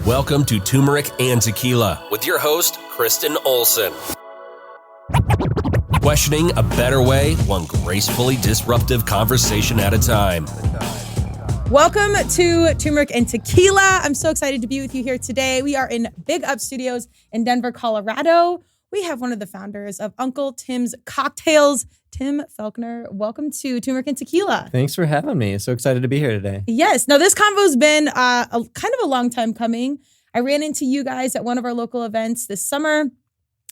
Welcome to Turmeric and Tequila with your host, Kristen Olson. Questioning a better way, one gracefully disruptive conversation at a time. Welcome to Turmeric and Tequila. I'm so excited to be with you here today. We are in Big Up Studios in Denver, Colorado. We have one of the founders of Uncle Tim's Cocktails, Tim Felkner. Welcome to Turmeric and Tequila. Thanks for having me. So excited to be here today. Yes. Now, this convo's been kind of a long time coming. I ran into you guys at one of our local events this summer,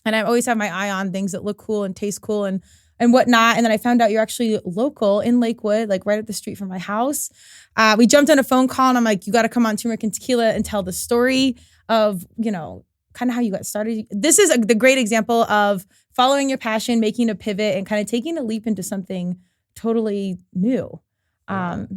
and I always have my eye on things that look cool and taste cool and whatnot. And then I found out you're actually local in Lakewood, like right up the street from my house. We jumped on a phone call, and I'm like, you got to come on Turmeric and Tequila and tell the story of, kind of how you got started. This is the great example of following your passion, making a pivot, and kind of taking a leap into something totally new.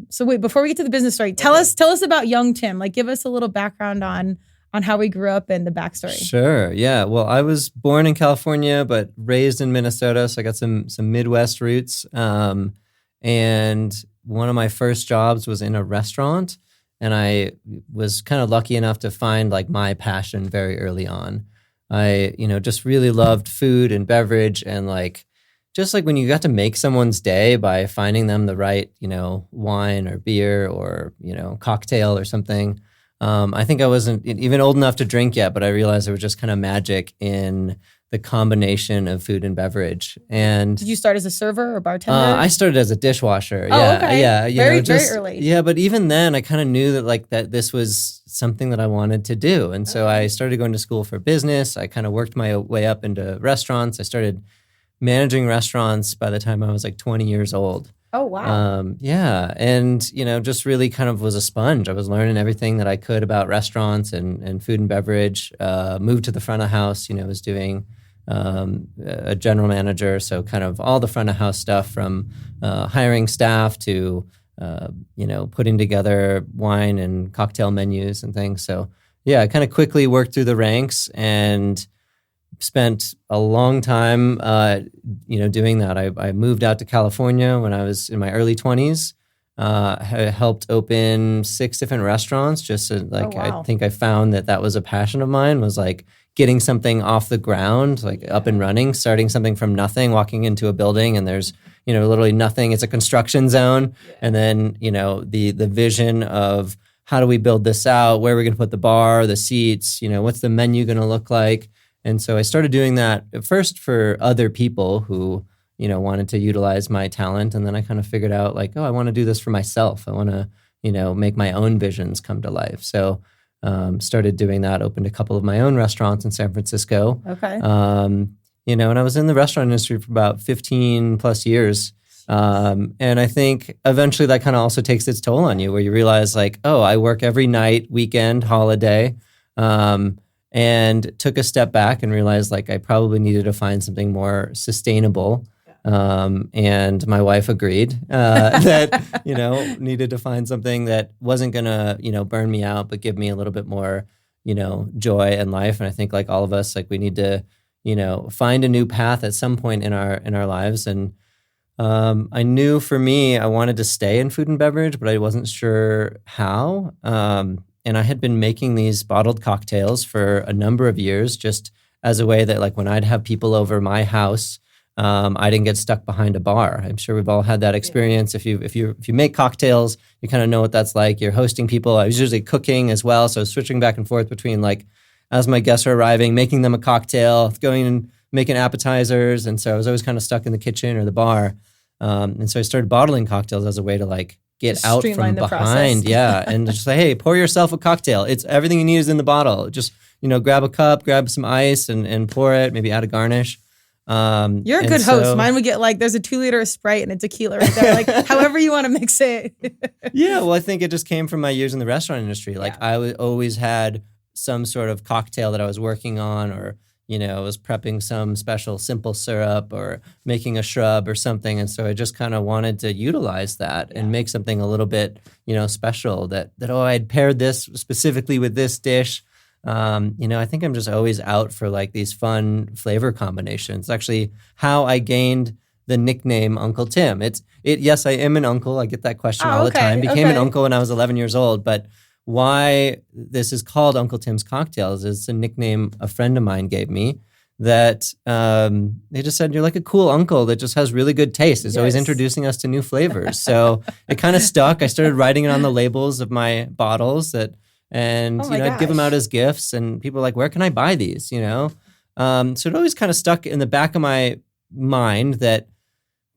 So wait, before we get to the business story, tell us about young Tim. Like, give us a little background on how we grew up and the backstory. Sure. Yeah. Well, I was born in California, but raised in Minnesota. So I got some Midwest roots. And one of my first jobs was in a restaurant. And I was kind of lucky enough to find like my passion very early on. I, just really loved food and beverage, and just when you got to make someone's day by finding them the right, wine or beer or, cocktail or something. I think I wasn't even old enough to drink yet, but I realized there was just kind of magic in the combination of food and beverage. And did you start as a server or bartender? I started as a dishwasher. Oh, yeah, okay. Yeah, very early. Yeah, but even then, I kind of knew that this was something that I wanted to do, and so I started going to school for business. I kind of worked my way up into restaurants. I started managing restaurants by the time I was 20 years old. Oh, wow. Yeah. And, just really kind of was a sponge. I was learning everything that I could about restaurants and food and beverage. Moved to the front of house, was doing a general manager. So kind of all the front of house stuff, from hiring staff to, putting together wine and cocktail menus and things. So yeah, I kind of quickly worked through the ranks and spent a long time, doing that. I moved out to California when I was in my early 20s. I helped open 6 different restaurants. Just so, oh, wow. I think I found that was a passion of mine, was getting something off the ground, up and running, starting something from nothing, walking into a building and there's, literally nothing. It's a construction zone. Yeah. And then, the vision of how do we build this out? Where are we going to put the bar, the seats? What's the menu going to look like? And so I started doing that at first for other people who, wanted to utilize my talent. And then I kind of figured out I want to do this for myself. I want to, make my own visions come to life. So started doing that, opened a couple of my own restaurants in San Francisco. Okay. And I was in the restaurant industry for about 15 plus years. And I think eventually that kind of also takes its toll on you, where you realize I work every night, weekend, holiday. And took a step back and realized I probably needed to find something more sustainable. And my wife agreed that, needed to find something that wasn't going to, burn me out, but give me a little bit more, joy in life. And I think all of us, we need to, find a new path at some point in our lives. And I knew for me, I wanted to stay in food and beverage, but I wasn't sure how. And I had been making these bottled cocktails for a number of years, just as a way that when I'd have people over my house, I didn't get stuck behind a bar. I'm sure we've all had that experience. Yeah. If you make cocktails, you kind of know what that's like. You're hosting people. I was usually cooking as well, so switching back and forth between as my guests are arriving, making them a cocktail, going and making appetizers, and so I was always kind of stuck in the kitchen or the bar. And so I started bottling cocktails as a way to get just out from behind. Process. Yeah. And just say, hey, pour yourself a cocktail. It's everything you need is in the bottle. Just, grab a cup, grab some ice and pour it, maybe add a garnish. You're a good host. Mine would get there's a 2-liter of Sprite and a tequila right there. However you want to mix it. Yeah. Well, I think it just came from my years in the restaurant industry. I always had some sort of cocktail that I was working on, or, I was prepping some special simple syrup or making a shrub or something. And so I just kind of wanted to utilize that and make something a little bit, special that, I'd paired this specifically with this dish. I think I'm just always out for these fun flavor combinations. Actually, how I gained the nickname Uncle Tim. Yes, I am an uncle. I get that question all the time. Became an uncle when I was 11 years old, but why this is called Uncle Tim's Cocktails. It's a nickname a friend of mine gave me that they just said, you're like a cool uncle that just has really good taste. It's always introducing us to new flavors. So it kind of stuck. I started writing it on the labels of my bottles I'd give them out as gifts, and people were like, where can I buy these? So it always kind of stuck in the back of my mind that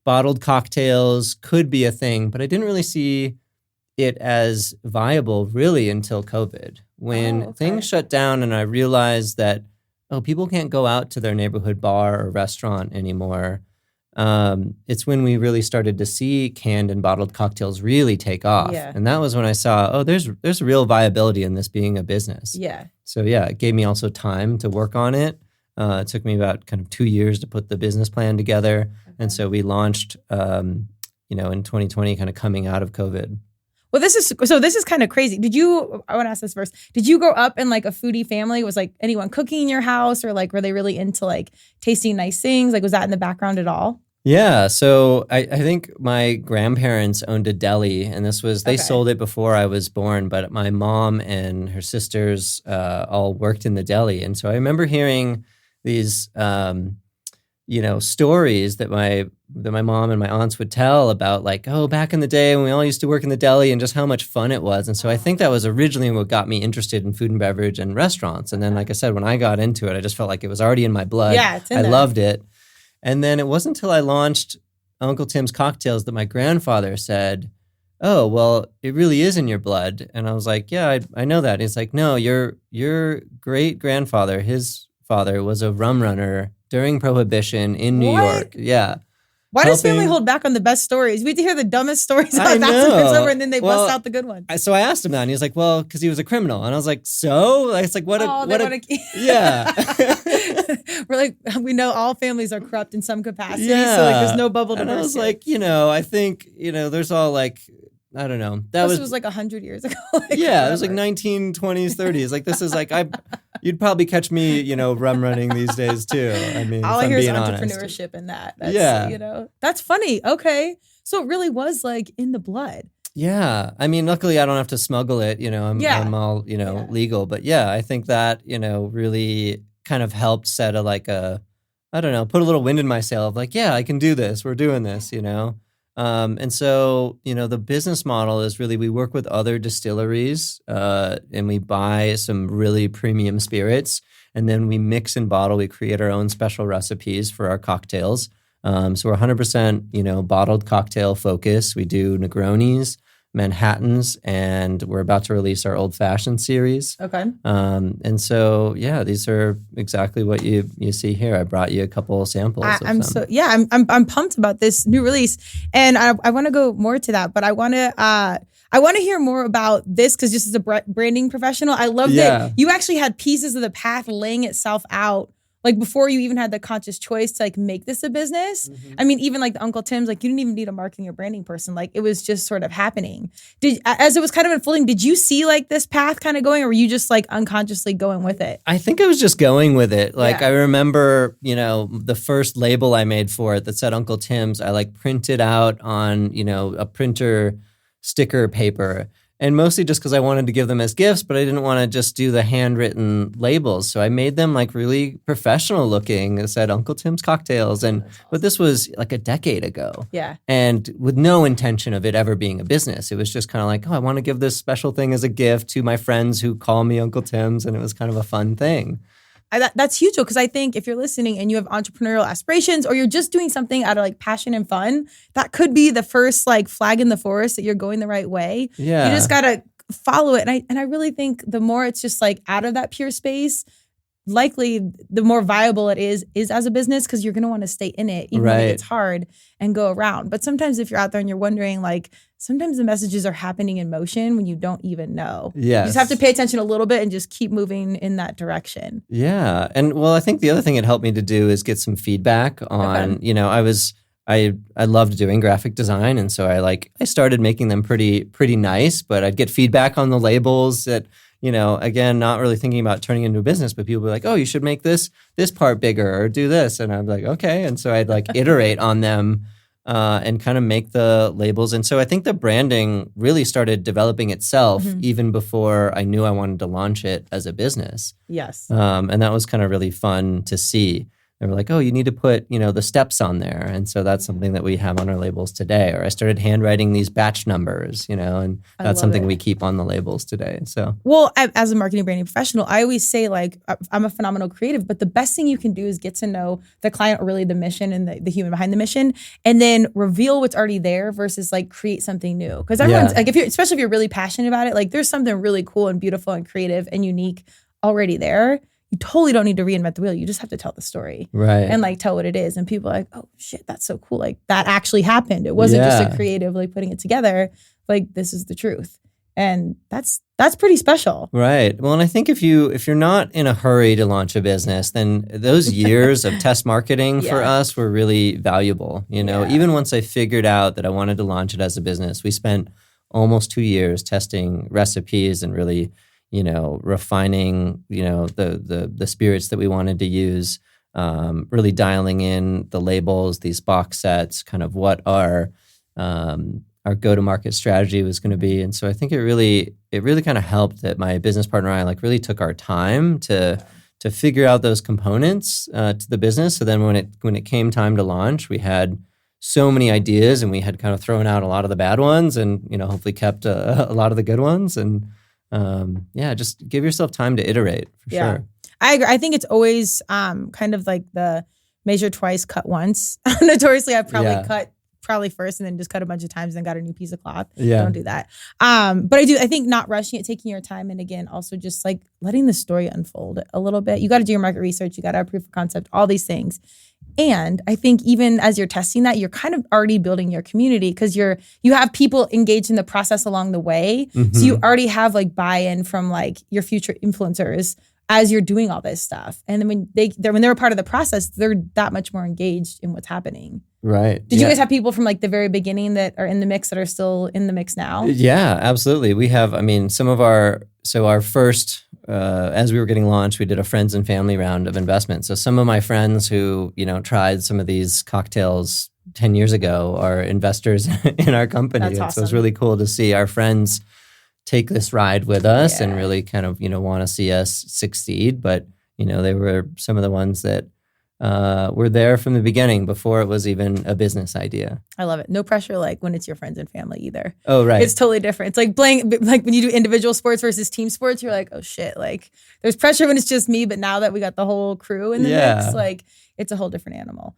bottled cocktails could be a thing, but I didn't really see it as viable really until COVID, when things shut down and I realized that, people can't go out to their neighborhood bar or restaurant anymore. It's when we really started to see canned and bottled cocktails really take off. Yeah. And that was when I saw, there's real viability in this being a business. Yeah. So it gave me also time to work on it. It took me about kind of 2 years to put the business plan together. Okay. And so we launched, in 2020, kind of coming out of COVID. Well, this is kind of crazy. I want to ask this first. Did you grow up in like a foodie family? Was like anyone cooking in your house, or like were they really into like tasting nice things? Like was that in the background at all? Yeah. So I think my grandparents owned a deli, and they sold it before I was born, but my mom and her sisters all worked in the deli. And so I remember hearing these stories that my mom and my aunts would tell about like, back in the day when we all used to work in the deli and just how much fun it was. And so I think that was originally what got me interested in food and beverage and restaurants. And then, like I said, when I got into it, I just felt like it was already in my blood. Yeah, it's in there. Loved it. And then it wasn't until I launched Uncle Tim's Cocktails that my grandfather said, oh, well, it really is in your blood. And I was like, yeah, I know that. And he's like, no, your great grandfather, his father was a rumrunner during Prohibition in New York. Yeah. Why does family hold back on the best stories? We have to hear the dumbest stories about that over, and then they bust out the good ones. So I asked him that, and he was like, well, because he was a criminal. And I was like, so? It's like, yeah. We're like, we know all families are corrupt in some capacity, so like there's no bubble to burst. And I was like, I think, there's all like, I don't know. This was like 100 years ago. It was like 1920s, 30s. Like this is like you'd probably catch me, rum running these days too. I mean, all I hear is entrepreneurship in that. That's, that's funny. Okay, so it really was like in the blood. Yeah, I mean, luckily I don't have to smuggle it. I'm all legal. But I think that really kind of helped set put a little wind in my sail of like, I can do this. We're doing this. And so, the business model is really, we work with other distilleries and we buy some really premium spirits, and then we mix and bottle. We create our own special recipes for our cocktails. So we're 100%, bottled cocktail focus. We do Negronis, Manhattans, and we're about to release our Old Fashioned series. Okay. And so, these are exactly what you see here. I brought you a couple of samples. I'm pumped about this new release, and I want to go more to that, but I want to hear more about this, because just as a branding professional, I love that you actually had pieces of the path laying itself out. Like before you even had the conscious choice to like make this a business. Mm-hmm. I mean, even like the Uncle Tim's, like you didn't even need a marketing or branding person. Like it was just sort of happening. As it was kind of unfolding, did you see like this path kind of going, or were you just like unconsciously going with it? I think I was just going with it. Like I remember, the first label I made for it that said Uncle Tim's, I like printed out on, a printer sticker paper. And mostly just because I wanted to give them as gifts, but I didn't want to just do the handwritten labels. So I made them like really professional looking. It said Uncle Tim's Cocktails. But this was like a decade ago. Yeah. And with no intention of it ever being a business. It was just kind of like, I want to give this special thing as a gift to my friends who call me Uncle Tim's. And it was kind of a fun thing. That's huge, because I think if you're listening and you have entrepreneurial aspirations, or you're just doing something out of like passion and fun, that could be the first like flag in the forest that you're going the right way. Yeah. You just gotta follow it. And I really think the more it's just like out of that pure space, likely the more viable it is as a business, because you're gonna want to stay in it, even when it's hard, and go around. But sometimes if you're out there and you're wondering, like, sometimes the messages are happening in motion when you don't even know. Yes. You just have to pay attention a little bit and just keep moving in that direction. Yeah. And well, I think the other thing it helped me to do is get some feedback on, I loved doing graphic design. And so I started making them pretty nice, but I'd get feedback on the labels that, again, not really thinking about turning into a business, but people would be like, oh, you should make this part bigger or do this. And I'm like, okay. And so I'd like iterate on them and kind of make the labels. And so I think the branding really started developing itself even before I knew I wanted to launch it as a business. Yes. And that was kind of really fun to see. They were like, oh, you need to put, the steps on there. And so that's something that we have on our labels today. Or I started handwriting these batch numbers, and that's something we keep on the labels today. So, well, as a marketing branding professional, I always say, like, I'm a phenomenal creative, but the best thing you can do is get to know the client, or really the mission and the human behind the mission, and then reveal what's already there versus like create something new. Because everyone's like, especially if you're really passionate about it, like there's something really cool and beautiful and creative and unique already there. You totally don't need to reinvent the wheel. You just have to tell the story. Right. And like tell what it is. And people are like, oh shit, that's so cool. Like that actually happened. It wasn't just a creative like putting it together. Like this is the truth. And that's pretty special. Right. Well, and I think if you're not in a hurry to launch a business, then those years of test marketing for us were really valuable. Even once I figured out that I wanted to launch it as a business, we spent almost 2 years testing recipes and really refining, the spirits that we wanted to use, really dialing in the labels, these box sets, kind of what our go-to-market strategy was going to be. And so I think it really kind of helped that my business partner and I like really took our time to figure out those components to the business. So then when it came time to launch, we had so many ideas and we had kind of thrown out a lot of the bad ones and, hopefully kept a lot of the good ones. And just give yourself time to iterate for sure. I agree. I think it's always kind of like the measure twice, cut once. Notoriously, I've probably cut first and then just cut a bunch of times and then got a new piece of cloth. Don't do that. But I think not rushing it, taking your time. And again, also just like letting the story unfold a little bit. You got to do your market research. You got to have proof of concept, all these things. And I think even as you're testing that, you're kind of already building your community because you have people engaged in the process along the way. So you already have like buy-in from like your future influencers as you're doing all this stuff. And then when they're a part of the process, they're that much more engaged in what's happening. Right. Did you guys have people from like the very beginning that are in the mix that are still in the mix now? Yeah, absolutely. We have, some of our first, as we were getting launched, we did a friends and family round of investment. So some of my friends who, tried some of these cocktails 10 years ago are investors in our company. That's awesome. So it's really cool to see our friends take this ride with us and really kind of, want to see us succeed. But, they were some of the ones that were there from the beginning before it was even a business idea. I love it. No pressure like when it's your friends and family either. Oh, right. It's totally different. It's like playing, like when you do individual sports versus team sports, you're like, oh shit, like there's pressure when it's just me, but now that we got the whole crew in the mix, like it's a whole different animal.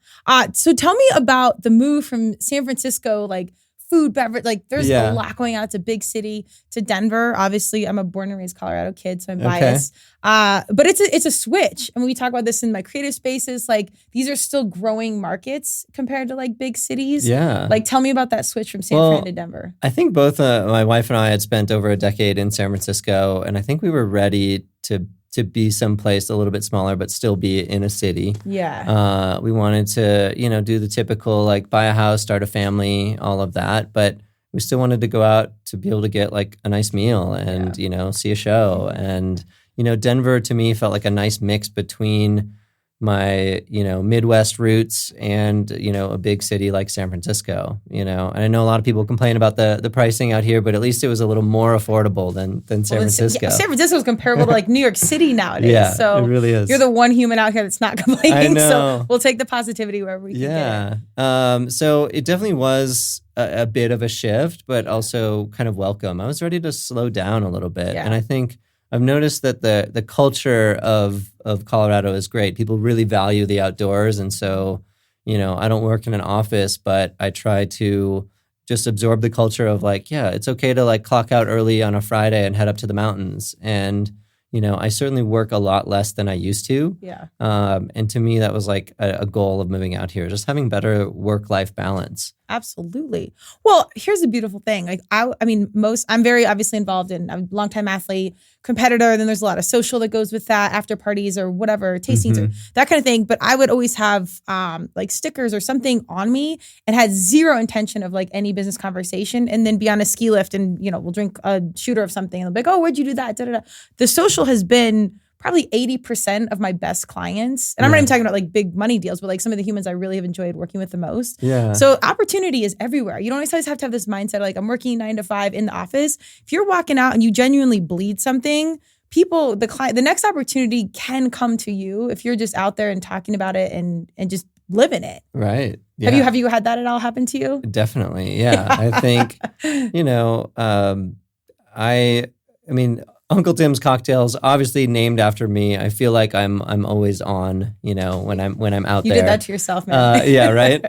So tell me about the move from San Francisco, like food, beverage, like there's a lot going on. It's a big city, to Denver. Obviously, I'm a born and raised Colorado kid, so I'm biased. But it's a switch. And when we talk about this in my creative spaces, like these are still growing markets compared to like big cities. Yeah. Like tell me about that switch from San Fran to Denver. I think both my wife and I had spent over a decade in San Francisco, and I think we were ready to be someplace a little bit smaller, but still be in a city. Yeah. We wanted to, do the typical, like buy a house, start a family, all of that. But we still wanted to go out to be able to get like a nice meal and, see a show. And, Denver to me felt like a nice mix between my, Midwest roots and, a big city like San Francisco, and I know a lot of people complain about the pricing out here, but at least it was a little more affordable than San Francisco. San Francisco is comparable to like New York City nowadays. Yeah, so it really is. You're the one human out here that's not complaining. I know. So we'll take the positivity wherever we can get it. So it definitely was a bit of a shift, but also kind of welcome. I was ready to slow down a little bit. Yeah. And I think I've noticed that the culture of Colorado is great. People really value the outdoors. And so, I don't work in an office, but I try to just absorb the culture of like, it's okay to like clock out early on a Friday and head up to the mountains. And, I certainly work a lot less than I used to. Yeah. And to me, that was like a goal of moving out here, just having better work-life balance. Absolutely. Well, here's the beautiful thing. Like I'm very obviously involved in, I'm a longtime athlete, competitor. Then there's a lot of social that goes with that, after parties or whatever, tastings or that kind of thing. But I would always have like stickers or something on me and had zero intention of like any business conversation, and then be on a ski lift and, we'll drink a shooter of something and they'll be like, oh, where'd you do that? Da, da, da. The social has been probably 80% of my best clients. And I'm not even talking about like big money deals, but like some of the humans I really have enjoyed working with the most. Yeah. So opportunity is everywhere. You don't always have to have this mindset of like, I'm working 9 to 5 in the office. If you're walking out and you genuinely bleed something, people, the next opportunity can come to you if you're just out there and talking about it and just living it. Right. Yeah. Have you had that at all happen to you? Definitely. Yeah. I think, I mean, Uncle Tim's Cocktails, obviously named after me. I feel like I'm always on, when I'm out there. You did that to yourself, man. Yeah, right.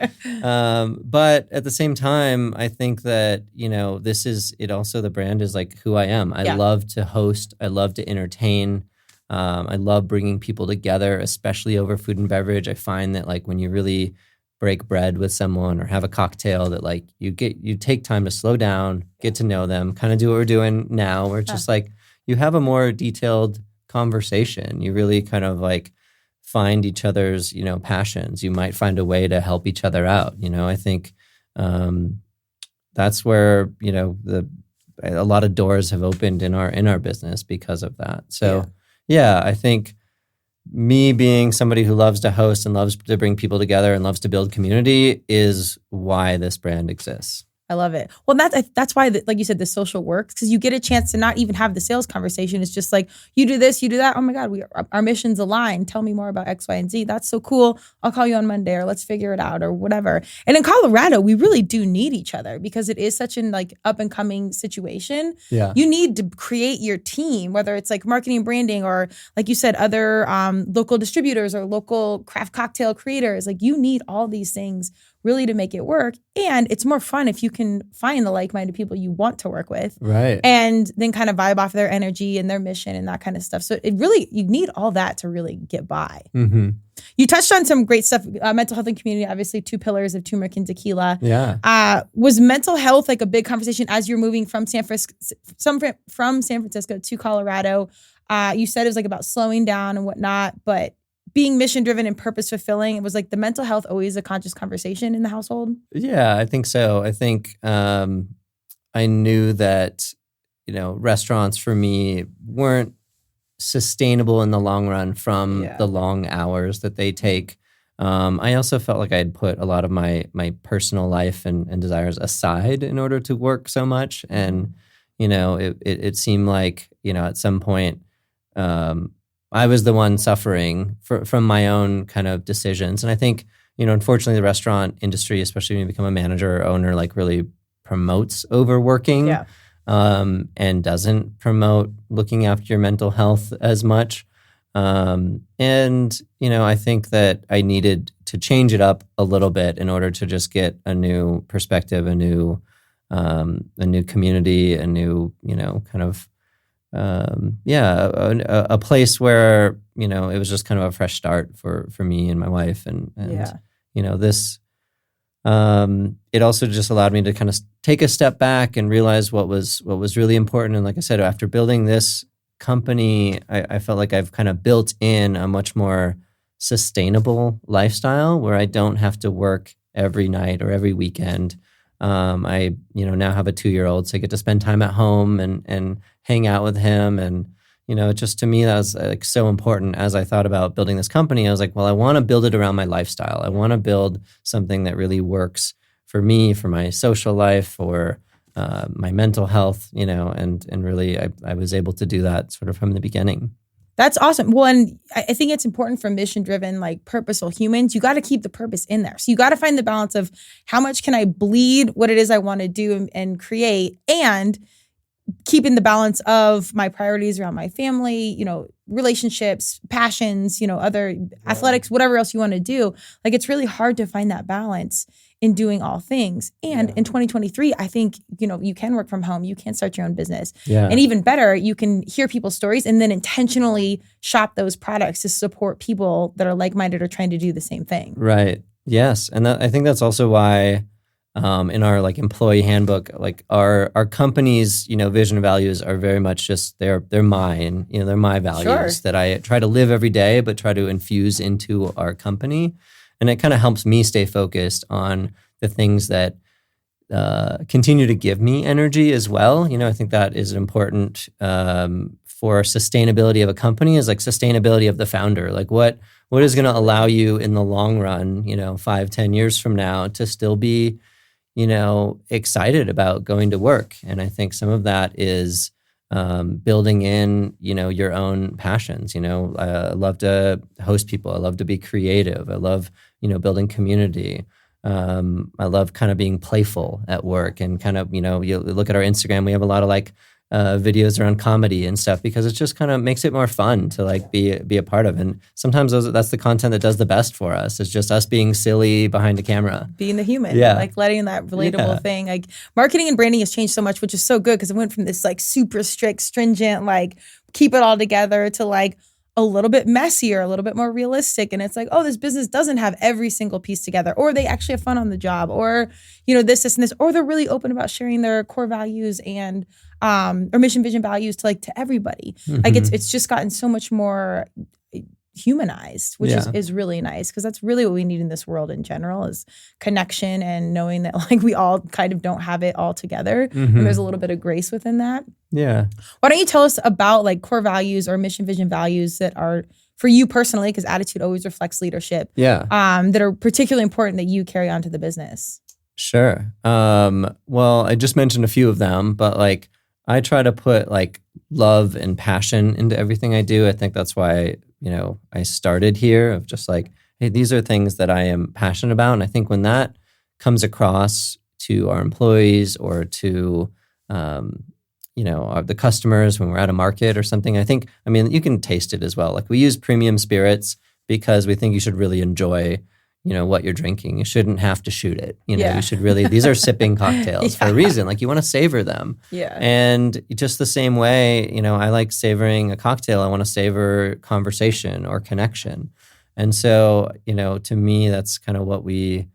But at the same time, I think that, the brand is like who I am. I love to host. I love to entertain. I love bringing people together, especially over food and beverage. I find that like when you really break bread with someone or have a cocktail, that like you take time to slow down, get to know them, kind of do what we're doing now, where it's just like you have a more detailed conversation. You really kind of like find each other's, passions. You might find a way to help each other out. I think that's where, a lot of doors have opened in our business because of that. So I think me being somebody who loves to host and loves to bring people together and loves to build community is why this brand exists. I love it. Well, that's why, like you said, the social works, because you get a chance to not even have the sales conversation. It's just like, you do this, you do that. Oh my God, our missions align. Tell me more about X, Y, and Z. That's so cool. I'll call you on Monday, or let's figure it out, or whatever. And in Colorado, we really do need each other because it is such an like up and coming situation. Yeah. You need to create your team, whether it's like marketing and branding, or like you said, other local distributors or local craft cocktail creators. Like you need all these things really to make it work. And it's more fun if you can find the like-minded people you want to work with. Right. And then kind of vibe off their energy and their mission and that kind of stuff. So you need all that to really get by. Mm-hmm. You touched on some great stuff, mental health and community, obviously 2 pillars of turmeric and tequila. Yeah. Was mental health like a big conversation as you're moving from San Francisco to Colorado? You said it was like about slowing down and whatnot, but being mission driven and purpose fulfilling, it was like the mental health always a conscious conversation in the household? Yeah, I think so. I think I knew that, restaurants for me weren't sustainable in the long run from the long hours that they take. I also felt like I had put a lot of my personal life and desires aside in order to work so much. And, it seemed like, at some point, I was the one suffering from my own kind of decisions. And I think, unfortunately, the restaurant industry, especially when you become a manager or owner, like really promotes overworking and doesn't promote looking after your mental health as much. And, I think that I needed to change it up a little bit in order to just get a new perspective, a new community, a new, kind of, a place where, it was just kind of a fresh start for me and my wife. And this, it also just allowed me to kind of take a step back and realize what was really important. And like I said, after building this company, I felt like I've kind of built in a much more sustainable lifestyle where I don't have to work every night or every weekend. I, now have a 2-year-old, so I get to spend time at home and hang out with him. And, just to me, that was like so important. As I thought about building this company, I was like, well, I want to build it around my lifestyle. I want to build something that really works for me, for my social life, for my mental health, and really I was able to do that sort of from the beginning. That's awesome. Well, and I think it's important for mission-driven, like purposeful humans. You got to keep the purpose in there. So you got to find the balance of how much can I bleed what it is I want to do and create, and keeping the balance of my priorities around my family, relationships, passions, other athletics, whatever else you want to do. Like it's really hard to find that balance in doing all things. And in 2023, I think, you can work from home, you can start your own business. Yeah. And even better, you can hear people's stories and then intentionally shop those products to support people that are like-minded or trying to do the same thing. Right. Yes. And I think that's also why in our like employee handbook, like our company's, vision and values are very much just they're mine, they're my values that I try to live every day, but try to infuse into our company. And it kind of helps me stay focused on the things that continue to give me energy as well. I think that is important for sustainability of a company is like sustainability of the founder. Like what is going to allow you in the long run, 5-10 years from now to still be, excited about going to work. And I think some of that is building in, your own passions. I love to host people. I love to be creative. I love, building community. I love kind of being playful at work and kind of, you look at our Instagram, we have a lot of like videos around comedy and stuff because it just kind of makes it more fun to like be a part of. And sometimes that's the content that does the best for us. It's just us being silly behind a camera. Being the human, yeah. like letting that relatable thing. Like marketing and branding has changed so much, which is so good because it went from this like super strict, stringent, like keep it all together to like a little bit messier, a little bit more realistic. And it's like, oh, this business doesn't have every single piece together, or they actually have fun on the job, or, this, and this, or they're really open about sharing their core values and, or mission, vision, values to everybody. Mm-hmm. Like it's just gotten so much more humanized, which is really nice because that's really what we need in this world in general is connection and knowing that like we all kind of don't have it all together. Mm-hmm. And there's a little bit of grace within that. Yeah. Why don't you tell us about like core values or mission, vision, values that are for you personally, because attitude always reflects leadership. Yeah. That are particularly important that you carry on to the business. Sure. Well, I just mentioned a few of them, but like I try to put like love and passion into everything I do. I think that's why I started here of just like, hey, these are things that I am passionate about. And I think when that comes across to our employees or to, the customers when we're at a market or something, you can taste it as well. Like we use premium spirits because we think you should really enjoy, what you're drinking. You shouldn't have to shoot it. You should really, these are sipping cocktails for a reason. Like you want to savor them. Yeah. And just the same way, I like savoring a cocktail. I want to savor conversation or connection. And so, to me, that's kind of what we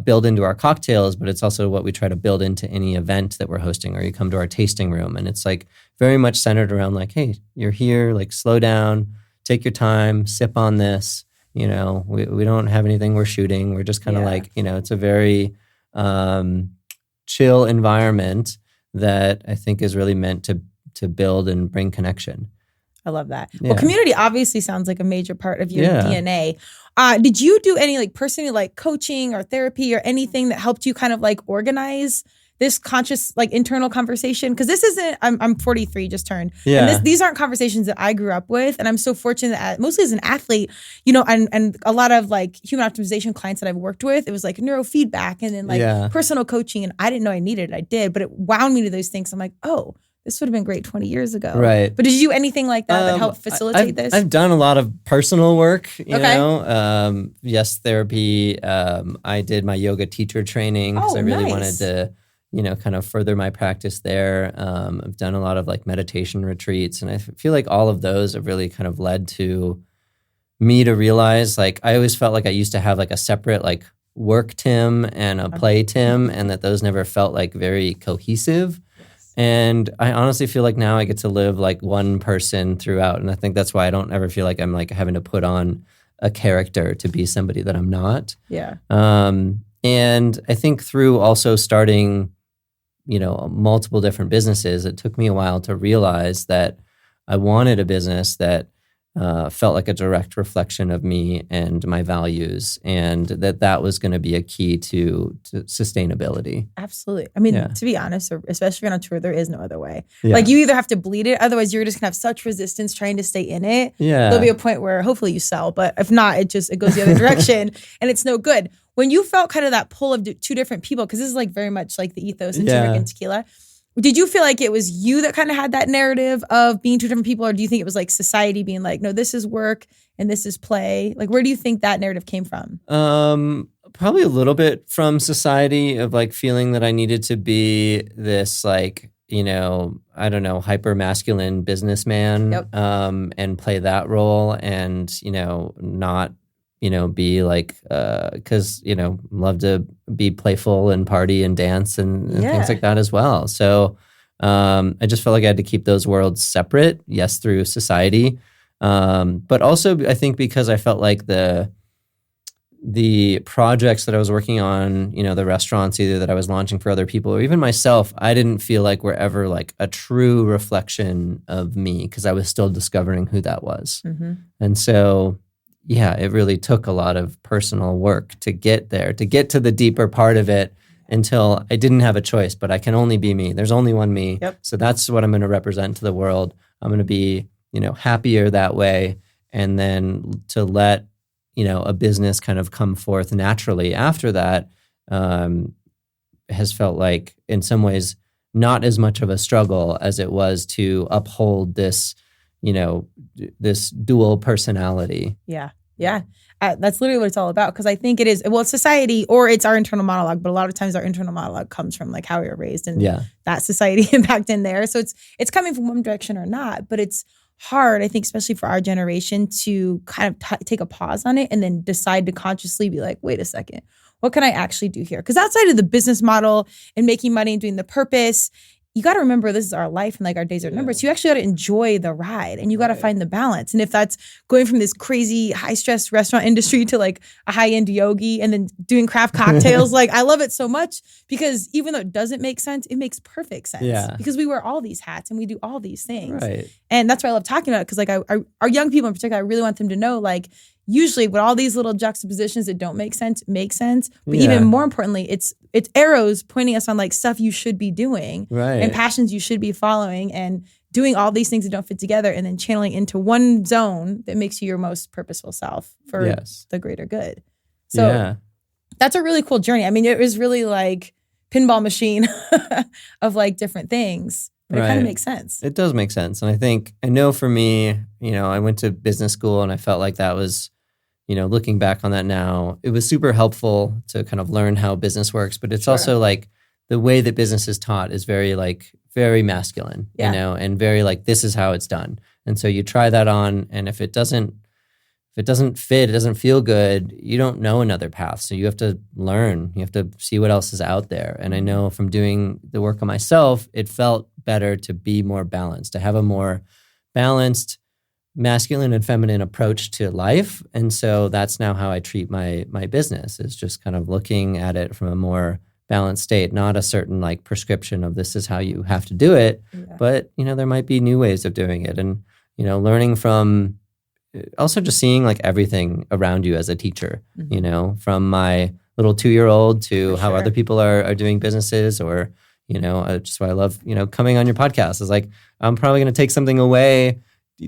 build into our cocktails, but it's also what we try to build into any event that we're hosting, or you come to our tasting room and it's like very much centered around like, hey, you're here, like slow down, take your time, sip on this. We don't have anything we're shooting. We're just kind of like, it's a very chill environment that I think is really meant to build and bring connection. I love that. Yeah. Well, community obviously sounds like a major part of your DNA. Did you do any like personally like coaching or therapy or anything that helped you kind of like organize this conscious like internal conversation? Because this isn't, I'm 43, just turned. Yeah. And these aren't conversations that I grew up with. And I'm so fortunate that mostly as an athlete, and a lot of like human optimization clients that I've worked with, it was like neurofeedback and then like personal coaching. And I didn't know I needed it. I did, but it wound me to those things. I'm like, oh, this would have been great 20 years ago. Right. But did you do anything like that helped facilitate this? I've done a lot of personal work, you know. Yes, therapy. I did my yoga teacher training because I really wanted to, kind of further my practice there. I've done a lot of like meditation retreats. And I feel like all of those have really kind of led to me to realize like I always felt like I used to have like a separate like work Tim and a play Tim, and that those never felt like very cohesive. And I honestly feel like now I get to live like one person throughout. And I think that's why I don't ever feel like I'm like having to put on a character to be somebody that I'm not. Yeah. And I think through also starting, multiple different businesses, it took me a while to realize that I wanted a business that felt like a direct reflection of me and my values, and that was going to be a key to sustainability. Absolutely. I mean, to be honest, especially on tour, there is no other way. Yeah. Like you either have to bleed it, otherwise you're just going to have such resistance trying to stay in it. Yeah. There'll be a point where hopefully you sell, but if not, it goes the other direction and it's no good. When you felt kind of that pull of two different people, because this is like very much like the ethos in turmeric and tequila, did you feel like it was you that kind of had that narrative of being two different people, or do you think it was like society being like, no, this is work and this is play? Like, where do you think that narrative came from? Probably a little bit from society of like feeling that I needed to be this like, I don't know, hyper masculine businessman, and play that role and, not, be like, cause, love to be playful and party and dance and things like that as well. So, I just felt like I had to keep those worlds separate. Yes, through society. But also I think because I felt like the the projects that I was working on, the restaurants either that I was launching for other people or even myself, I didn't feel like were ever like a true reflection of me because I was still discovering who that was. Mm-hmm. And so, yeah, it really took a lot of personal work to get there, to get to the deeper part of it until I didn't have a choice, but I can only be me. There's only one me. Yep. So that's what I'm going to represent to the world. I'm going to be, happier that way. And then to let a business kind of come forth naturally after that has felt like in some ways not as much of a struggle as it was to uphold this, this dual personality. Yeah. Yeah. That's literally what it's all about. Because I think it is, well, it's society or it's our internal monologue, but a lot of times our internal monologue comes from like how we were raised and that society impact in there. So it's coming from one direction or not, but it's hard, I think, especially for our generation to kind of take a pause on it and then decide to consciously be like, wait a second, what can I actually do here? Because outside of the business model and making money and doing the purpose, you got to remember this is our life and like our days are numbered. So you actually got to enjoy the ride and you got to find the balance. And if that's going from this crazy high stress restaurant industry to like a high end yogi and then doing craft cocktails, like I love it so much because even though it doesn't make sense, it makes perfect sense. Yeah. Because we wear all these hats and we do all these things. Right. And that's why I love talking about it because like our young people in particular, I really want them to know like usually with all these little juxtapositions that don't make sense, make sense. But even more importantly, it's arrows pointing us on like stuff you should be doing and passions you should be following and doing all these things that don't fit together and then channeling into one zone that makes you your most purposeful self for the greater good. So that's a really cool journey. I mean, it was really like pinball machine of like different things. But it kind of makes sense. It does make sense. And I know for me, I went to business school and I felt like that was, looking back on that now, it was super helpful to kind of learn how business works. But it's also like the way that business is taught is very masculine, and very like, this is how it's done. And so you try that on. And if it doesn't fit, it doesn't feel good, you don't know another path. So you have to learn, you have to see what else is out there. And I know from doing the work on myself, it felt better to be more balanced, to have a more balanced masculine and feminine approach to life. And so that's now how I treat my business, is just kind of looking at it from a more balanced state, not a certain like prescription of this is how you have to do it, but there might be new ways of doing it. And learning from also just seeing like everything around you as a teacher, from my little 2-year-old to how other people are doing businesses, or, just why I love, coming on your podcast is like, I'm probably going to take something away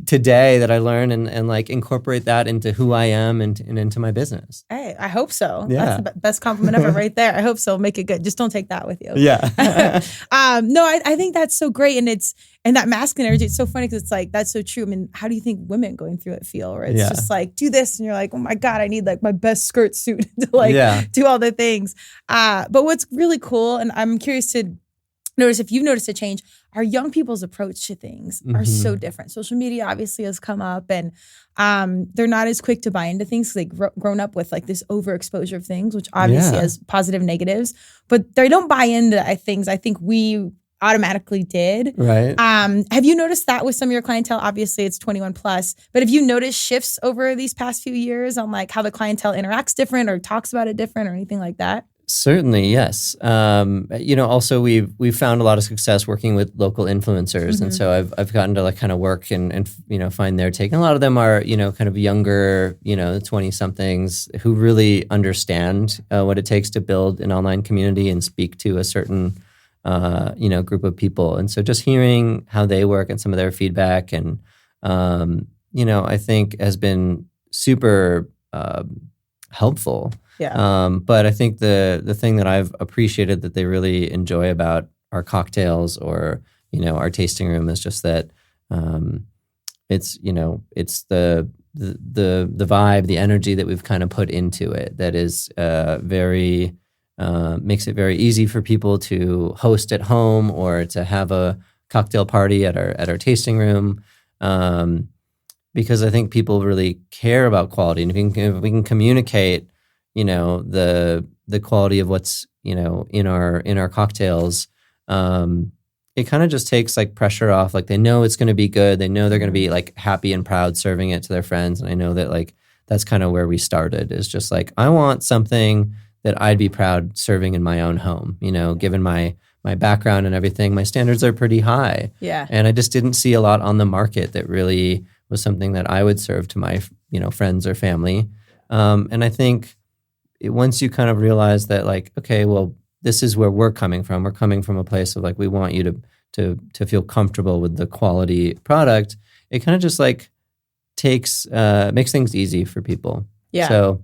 today that I learn and like incorporate that into who I am and into my business. Hey, I hope so. Yeah. That's the best compliment ever right there. I hope so. Make it good. Just don't take that with you. Yeah. No, I think that's so great. And that masculine energy, it's so funny because it's like, that's so true. I mean, how do you think women going through it feel? Where it's just like, do this. And you're like, oh my God, I need like my best skirt suit to like do all the things. But what's really cool, and I'm curious to notice if you've noticed a change, our young people's approach to things are so different. Social media obviously has come up and they're not as quick to buy into things because they've grown up with like this overexposure of things, which obviously has positive negatives, but they don't buy into things I think we automatically did. Right. Have you noticed that with some of your clientele? Obviously it's 21 plus, but have you noticed shifts over these past few years on like how the clientele interacts different or talks about it different or anything like that? Certainly, yes. Also we've found a lot of success working with local influencers, and so I've gotten to like kind of work and find their take. And a lot of them are kind of younger 20-somethings who really understand what it takes to build an online community and speak to a certain group of people. And so just hearing how they work and some of their feedback, and I think has been super helpful. Yeah. But I think the thing that I've appreciated that they really enjoy about our cocktails or, our tasting room is just that it's the vibe, the energy that we've kind of put into it that is very makes it very easy for people to host at home or to have a cocktail party at our tasting room. Because I think people really care about quality, and if we can communicate the quality of what's, in our cocktails, it kind of just takes like pressure off. Like they know it's going to be good. They know they're going to be like happy and proud serving it to their friends. And I know that like that's kind of where we started, is just like, I want something that I'd be proud serving in my own home. Given my background and everything, my standards are pretty high. Yeah. And I just didn't see a lot on the market that really was something that I would serve to my, friends or family. And I think once you kind of realize that, like, okay, well, this is where we're coming from. We're coming from a place of like, we want you to feel comfortable with the quality product. It kind of just like makes things easy for people. Yeah. So,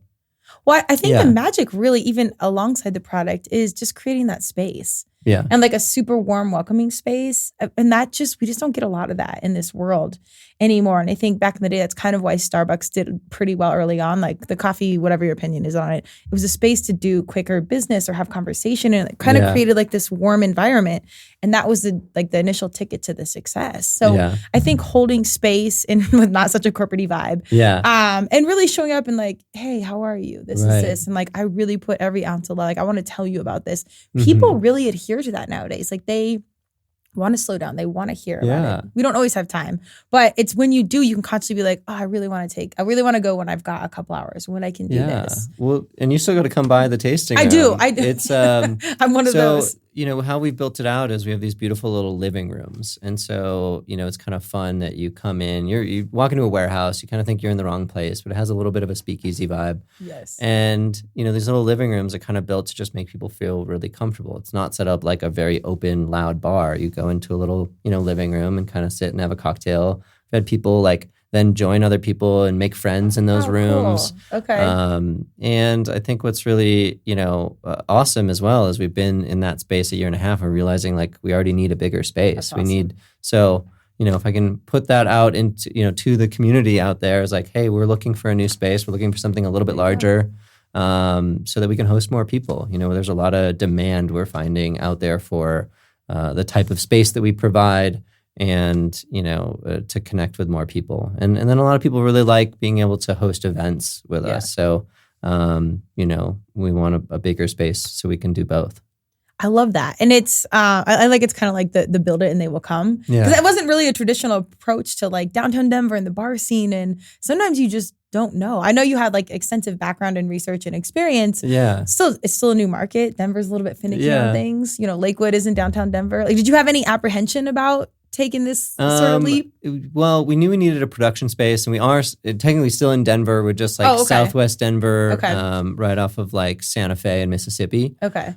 well, I think the magic really, even alongside the product, is just creating that space. Yeah. And like a super warm, welcoming space. And we just don't get a lot of that in this world anymore. And I think back in the day, that's kind of why Starbucks did pretty well early on. Like the coffee, whatever your opinion is on it, it was a space to do quicker business or have conversation. And it kind of created like this warm environment. And that was the initial ticket to the success. So I think holding space and with not such a corporate-y vibe. Yeah. And really showing up and like, hey, how are you? This is this. And like, I really put every ounce of love. Like, I want to tell you about this. People really adhere to that nowadays. Like they want to slow down. They want to hear about it. We don't always have time, but it's when you do, you can constantly be like, oh, I really want to go when I've got a couple hours, when I can do this. Well, and you still got to come by the tasting room. I do. It's I'm one of those. How we've built it out is we have these beautiful little living rooms. And so, it's kind of fun that you come in, you walk into a warehouse, you kind of think you're in the wrong place, but it has a little bit of a speakeasy vibe. Yes. And, these little living rooms are kind of built to just make people feel really comfortable. It's not set up like a very open, loud bar. You go into a little, living room and kind of sit and have a cocktail. I've had people like then join other people and make friends in those rooms. Cool. Okay. And I think what's really, awesome as well is we've been in that space a year and a half and realizing like we already need a bigger space. That's awesome. If I can put that out into, to the community out there, is like, hey, we're looking for a new space. We're looking for something a little bit larger so that we can host more people. There's a lot of demand we're finding out there for the type of space that we provide, and to connect with more people, and then a lot of people really like being able to host events with us. So we want a bigger space so we can do both. I love that. And it's I like, it's kind of like the build it and they will come, because that wasn't really a traditional approach to like downtown Denver and the bar scene, and sometimes you just don't know. I know you had like extensive background in research and experience. It's still a new market. Denver's a little bit finicky on things. Lakewood isn't downtown Denver. Like, did you have any apprehension about taking this sort of leap? Well, we knew we needed a production space, and we are technically still in Denver. We're just like Southwest Denver, right off of like Santa Fe and Mississippi. Okay.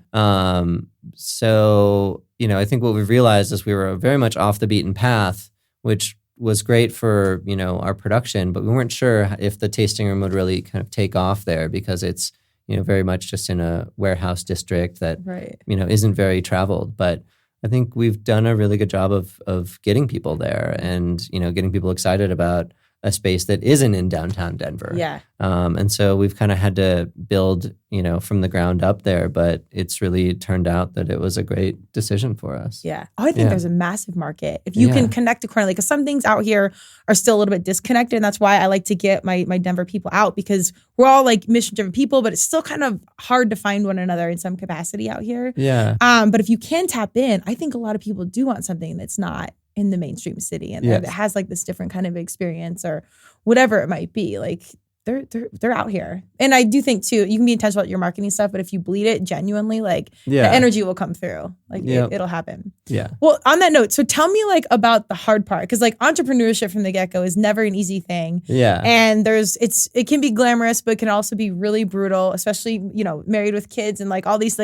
So, I think what we've realized is we were very much off the beaten path, which was great for, our production, but we weren't sure if the tasting room would really kind of take off there, because it's, very much just in a warehouse district that, isn't very traveled. But I think we've done a really good job of getting people there and, getting people excited about a space that isn't in downtown Denver. Yeah. And so we've kind of had to build, from the ground up there, but it's really turned out that it was a great decision for us. Yeah. Oh, I think there's a massive market. If you can connect accordingly, because some things out here are still a little bit disconnected. And that's why I like to get my Denver people out, because we're all like mission-driven people, but it's still kind of hard to find one another in some capacity out here. Yeah. But if you can tap in, I think a lot of people do want something that's not in the mainstream city and that has like this different kind of experience or whatever it might be. Like they're out here. And I do think too, you can be intentional about your marketing stuff, but if you bleed it genuinely, like the energy will come through. Like it'll happen. Yeah. Well, on that note, so tell me like about the hard part, because like entrepreneurship from the get-go is never an easy thing. Yeah. And it can be glamorous, but it can also be really brutal, especially, married with kids and like all these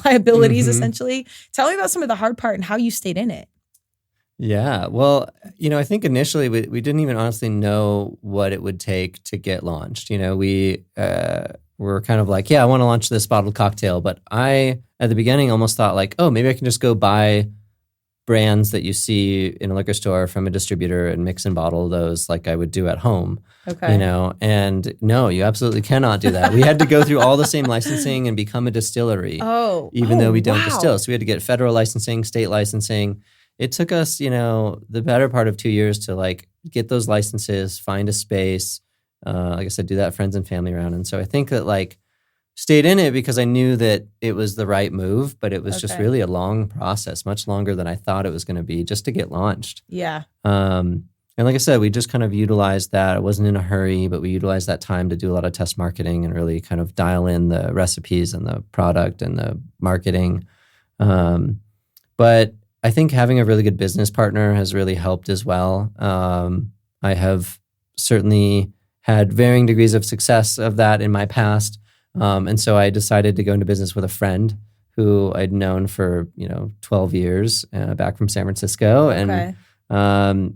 liabilities essentially. Tell me about some of the hard part and how you stayed in it. Yeah. Well, I think initially we didn't even honestly know what it would take to get launched. We were kind of like, I want to launch this bottled cocktail. But I, at the beginning, almost thought like, oh, maybe I can just go buy brands that you see in a liquor store from a distributor and mix and bottle those like I would do at home. Okay. And no, you absolutely cannot do that. We had to go through all the same licensing and become a distillery. Even though we don't distill. So we had to get federal licensing, state licensing. It took us, the better part of 2 years to like get those licenses, find a space. Like I said, do that friends and family around. And so I think that like stayed in it because I knew that it was the right move, but it was just really a long process, much longer than I thought it was going to be just to get launched. Yeah. And like I said, we just kind of utilized that. It wasn't in a hurry, but we utilized that time to do a lot of test marketing and really kind of dial in the recipes and the product and the marketing. But I think having a really good business partner has really helped as well. I have certainly had varying degrees of success of that in my past. And so I decided to go into business with a friend who I'd known for, 12 years back from San Francisco. And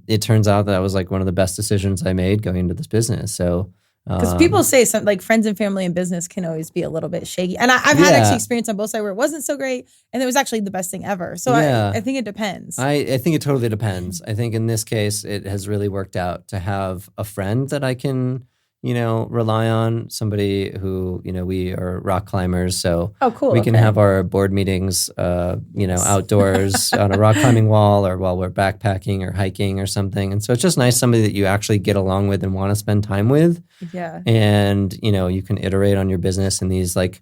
it turns out that was like one of the best decisions I made going into this business. So, because people say something like friends and family in business can always be a little bit shaky. And I've had actually experience on both sides where it wasn't so great and it was actually the best thing ever. So I think it depends. I think it totally depends. I think in this case, it has really worked out to have a friend that I can, rely on, somebody who, we are rock climbers. So we can have our board meetings, outdoors on a rock climbing wall or while we're backpacking or hiking or something. And so it's just nice, somebody that you actually get along with and want to spend time with. Yeah. And, you can iterate on your business in these like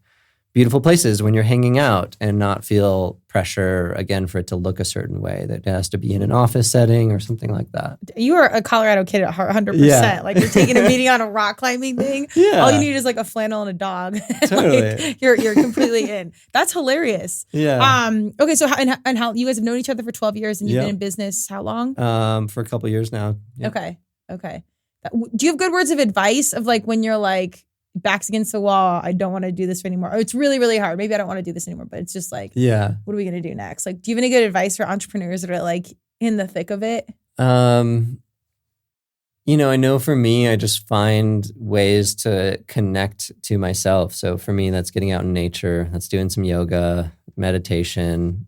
beautiful places when you're hanging out and not feel pressure, again, for it to look a certain way, that it has to be in an office setting or something like that. You are a Colorado kid at 100%. Yeah. Like you're taking a meeting on a rock climbing thing. Yeah. All you need is like a flannel and a dog. Totally. Like, you're completely in. That's hilarious. Yeah. Okay. So how you guys have known each other for 12 years and you've been in business how long? For a couple of years now. Yep. Okay. Do you have good words of advice of like when you're like, back's against the wall, I don't want to do this anymore. Oh, it's really, really hard. Maybe I don't want to do this anymore, but it's just like, what are we going to do next? Like, do you have any good advice for entrepreneurs that are like in the thick of it? I know for me, I just find ways to connect to myself. So for me, that's getting out in nature. That's doing some yoga, meditation.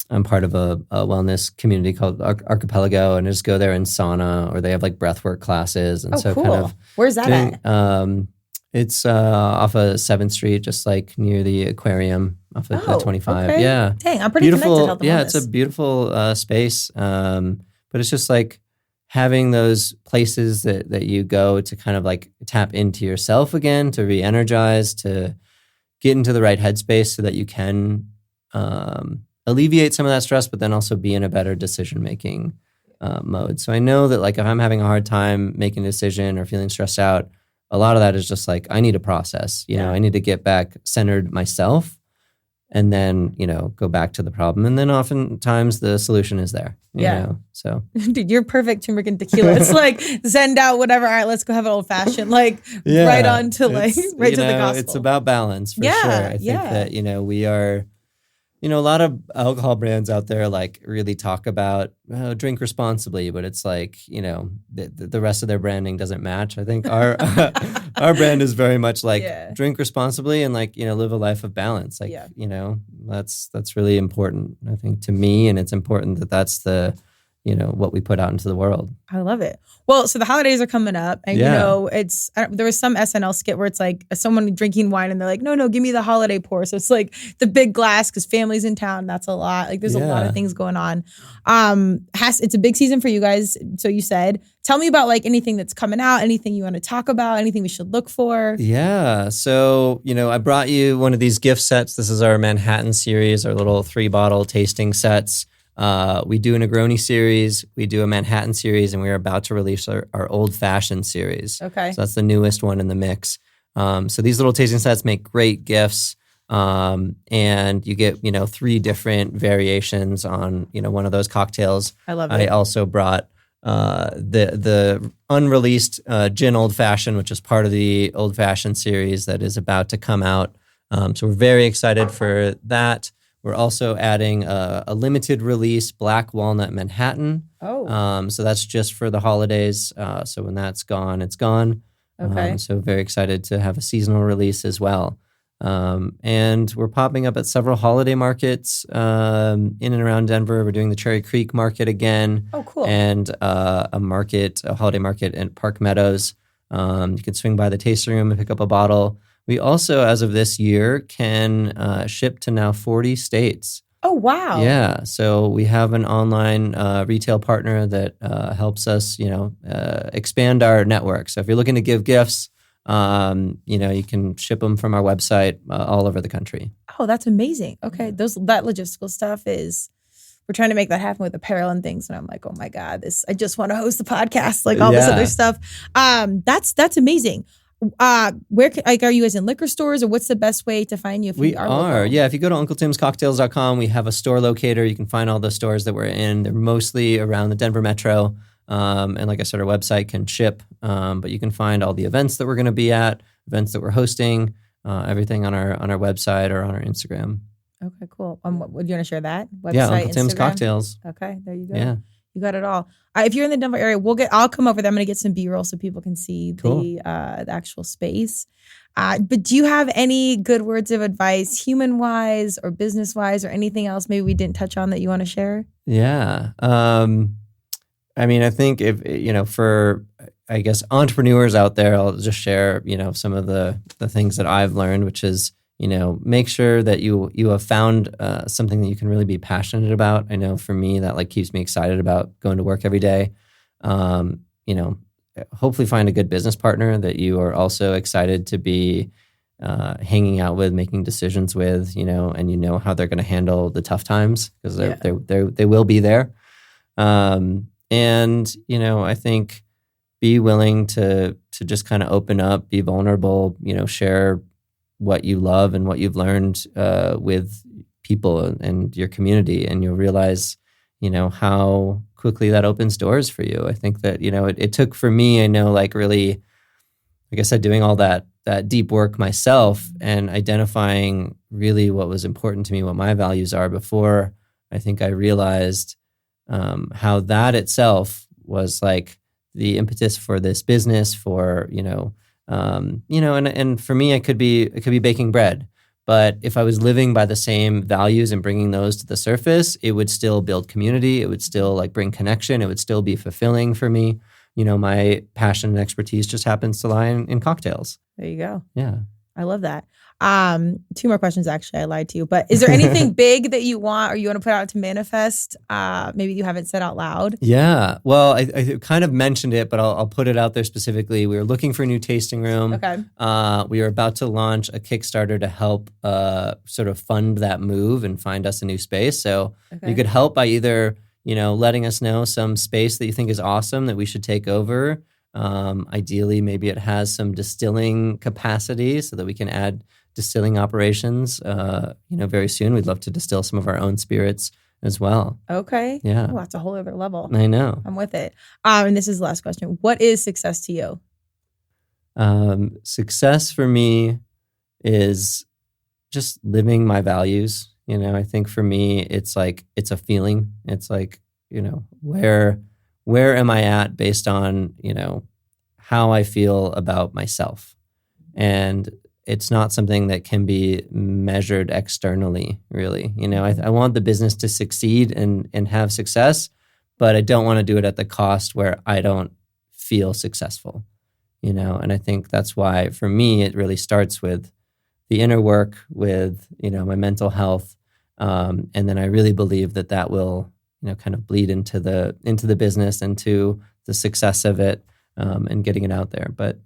I'm part of a wellness community called Archipelago, and I just go there in sauna, or they have like breathwork classes. And cool. Kind of where's that at? It's off of 7th Street, just like near the aquarium off of 25. Okay. Yeah. Dang, I'm pretty beautiful, connected. Yeah, it's a beautiful space. But it's just like having those places that you go to kind of like tap into yourself again, to re-energize, to get into the right headspace so that you can alleviate some of that stress, but then also be in a better decision-making mode. So I know that like if I'm having a hard time making a decision or feeling stressed out, a lot of that is just like, I need a process, I need to get back centered myself and then, go back to the problem. And then oftentimes the solution is there, you know? So. Dude, you're perfect turmeric and tequila. It's like send out whatever. All right, let's go have an old fashioned, like right on to like, right to the gospel. It's about balance for sure. I think that, we are, a lot of alcohol brands out there like really talk about drink responsibly, but it's like, the rest of their branding doesn't match. I think our our brand is very much like drink responsibly and like, live a life of balance. Like, that's really important, I think, to me. And it's important that that's the, what we put out into the world. I love it. Well, so the holidays are coming up and, there was some SNL skit where it's like someone drinking wine and they're like, no, give me the holiday pour. So it's like the big glass because family's in town. That's a lot. Like there's a lot of things going on. It's a big season for you guys. So you said, tell me about like anything that's coming out, anything you want to talk about, anything we should look for. Yeah. So, I brought you one of these gift sets. This is our Manhattan series, our little 3-bottle tasting sets. We do a Negroni series, we do a Manhattan series, and we're about to release our Old Fashioned series. Okay. So that's the newest one in the mix. So these little tasting sets make great gifts. And you get, 3 different variations on, one of those cocktails. I love it. I also brought the unreleased gin Old Fashioned, which is part of the Old Fashioned series that is about to come out. So we're very excited for that. We're also adding a limited release Black Walnut Manhattan. Oh. So that's just for the holidays. So when that's gone, it's gone. Okay. So very excited to have a seasonal release as well. And we're popping up at several holiday markets in and around Denver. We're doing the Cherry Creek Market again. Oh, cool. And a holiday market in Park Meadows. You can swing by the tasting room and pick up a bottle. We also, as of this year, can ship to now 40 states. Oh, wow. Yeah. So we have an online retail partner that helps us, expand our network. So if you're looking to give gifts, you can ship them from our website all over the country. Oh, that's amazing. Okay. That logistical stuff is we're trying to make that happen with apparel and things. And I'm like, oh my God, I just want to host the podcast, like all this other stuff. That's amazing. Are you guys in liquor stores, or what's the best way to find you? If We you are are. local? Yeah. If you go to uncletimscocktails.com, we have a store locator. You can find all the stores that we're in. They're mostly around the Denver metro. And like I said, our website can ship, but you can find all the events that we're going to be at, events that we're hosting, everything on our website or on our Instagram. Okay, cool. Would you want to share that website? Yeah, Uncle Tim's Instagram? Cocktails. Okay, there you go. Yeah. You got it all. If you're in the Denver area, I'll come over there. I'm going to get some B-roll so people can see the actual space. But do you have any good words of advice, human-wise or business-wise, or anything else maybe we didn't touch on that you want to share? Yeah. I mean, I think for I guess entrepreneurs out there, I'll just share, some of the things that I've learned, which is, make sure that you have found something that you can really be passionate about. I know for me that like keeps me excited about going to work every day. Hopefully find a good business partner that you are also excited to be hanging out with, making decisions with, and how they're going to handle the tough times, because they will be there. And I think be willing to just kind of open up, be vulnerable, share what you love and what you've learned with people and your community, and you'll realize, how quickly that opens doors for you. I think that, it took for me, really, like I said, doing all that deep work myself and identifying really what was important to me, what my values are, before I think I realized how that itself was like the impetus for this business, for, and for me, it could be baking bread. But if I was living by the same values and bringing those to the surface, it would still build community. It would still like bring connection. It would still be fulfilling for me. My passion and expertise just happens to lie in cocktails. There you go. Yeah. I love that. 2 more questions, actually. I lied to you. But is there anything big that you want or you want to put out to manifest? Maybe you haven't said out loud. Yeah. Well, I kind of mentioned it, but I'll put it out there specifically. We were looking for a new tasting room. Okay. We are about to launch a Kickstarter to help sort of fund that move and find us a new space. So you could help by either, letting us know some space that you think is awesome that we should take over. Ideally, maybe it has some distilling capacity so that we can add distilling operations, very soon. We'd love to distill some of our own spirits as well. Okay. Yeah. Oh, that's a whole other level. I know. I'm with it. And this is the last question. What is success to you? Success for me is just living my values. I think for me, it's a feeling. It's like, where am I at based on, how I feel about myself? And it's not something that can be measured externally, really. I want the business to succeed and have success, but I don't want to do it at the cost where I don't feel successful, and I think that's why for me, it really starts with the inner work, with, my mental health. And then I really believe that will, kind of bleed into the business, into the success of it, and getting it out there. But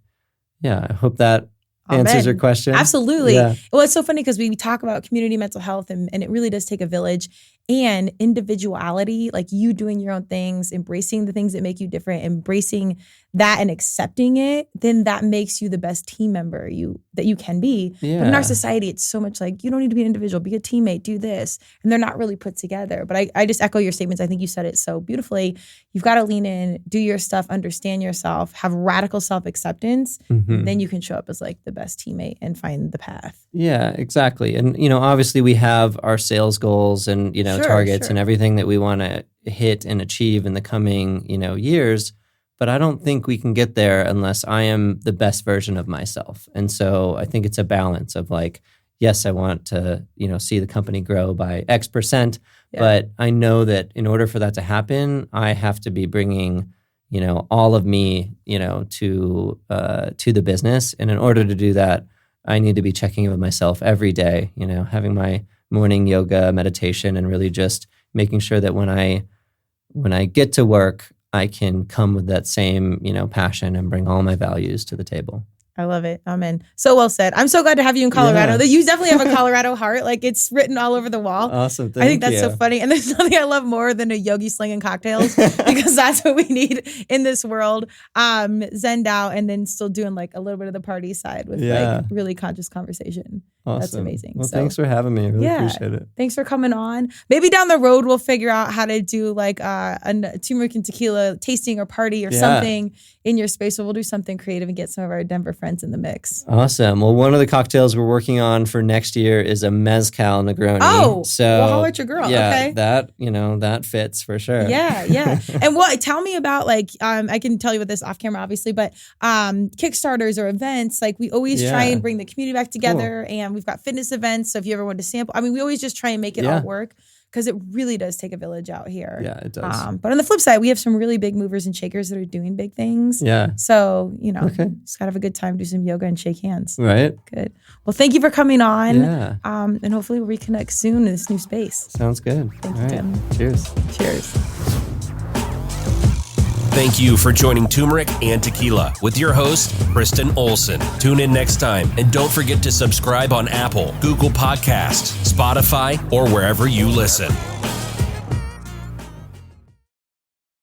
yeah, I hope that answers your question. Absolutely. Yeah. Well, it's so funny because we talk about community mental health and it really does take a village and individuality, like you doing your own things, embracing the things that make you different, embracing that and accepting it, then that makes you the best team member that you can be. Yeah. But in our society, it's so much like, you don't need to be an individual, be a teammate, do this. And they're not really put together. But I just echo your statements. I think you said it so beautifully. You've got to lean in, do your stuff, understand yourself, have radical self-acceptance. Mm-hmm. Then you can show up as like the best teammate and find the path. Yeah, exactly. And, obviously we have our sales goals and, targets and everything that we want to hit and achieve in the coming, years. But I don't think we can get there unless I am the best version of myself. And so I think it's a balance of like, yes, I want to, see the company grow by X percent, but I know that in order for that to happen, I have to be bringing, all of me, to the business. And in order to do that, I need to be checking in with myself every day, having my morning yoga, meditation, and really just making sure that when I get to work, I can come with that same, passion and bring all my values to the table. I love it. Amen. So well said. I'm so glad to have you in Colorado. Yeah. You definitely have a Colorado heart. Like it's written all over the wall. Awesome. I think that's so funny. And there's nothing I love more than a yogi slinging cocktails because that's what we need in this world. Zened out and then still doing like a little bit of the party side with like really conscious conversation. Awesome. That's amazing. Well, thanks for having me. I really appreciate it. Thanks for coming on. Maybe down the road we'll figure out how to do like a turmeric and tequila tasting or party or something in your space. So we'll do something creative and get some of our Denver friends in the mix. Awesome. Well, one of the cocktails we're working on for next year is a mezcal Negroni. Oh, so well, holler at your girl. Yeah, okay. that fits for sure. Yeah. And tell me about like, I can tell you about this off camera, obviously, but Kickstarters or events, like we always try and bring the community back together and we've got fitness events. So if you ever want to sample, I mean, we always just try and make it all work because it really does take a village out here. Yeah, it does. But on the flip side, we have some really big movers and shakers that are doing big things. Yeah. So, just gotta have a good time, do some yoga and shake hands. Right. Good. Well, thank you for coming on. Yeah. And hopefully we'll reconnect soon in this new space. Sounds good. Thank all you, right. Tim. Cheers. Cheers. Thank you for joining Turmeric and Tequila with your host, Kristen Olson. Tune in next time, and don't forget to subscribe on Apple, Google Podcasts, Spotify, or wherever you listen.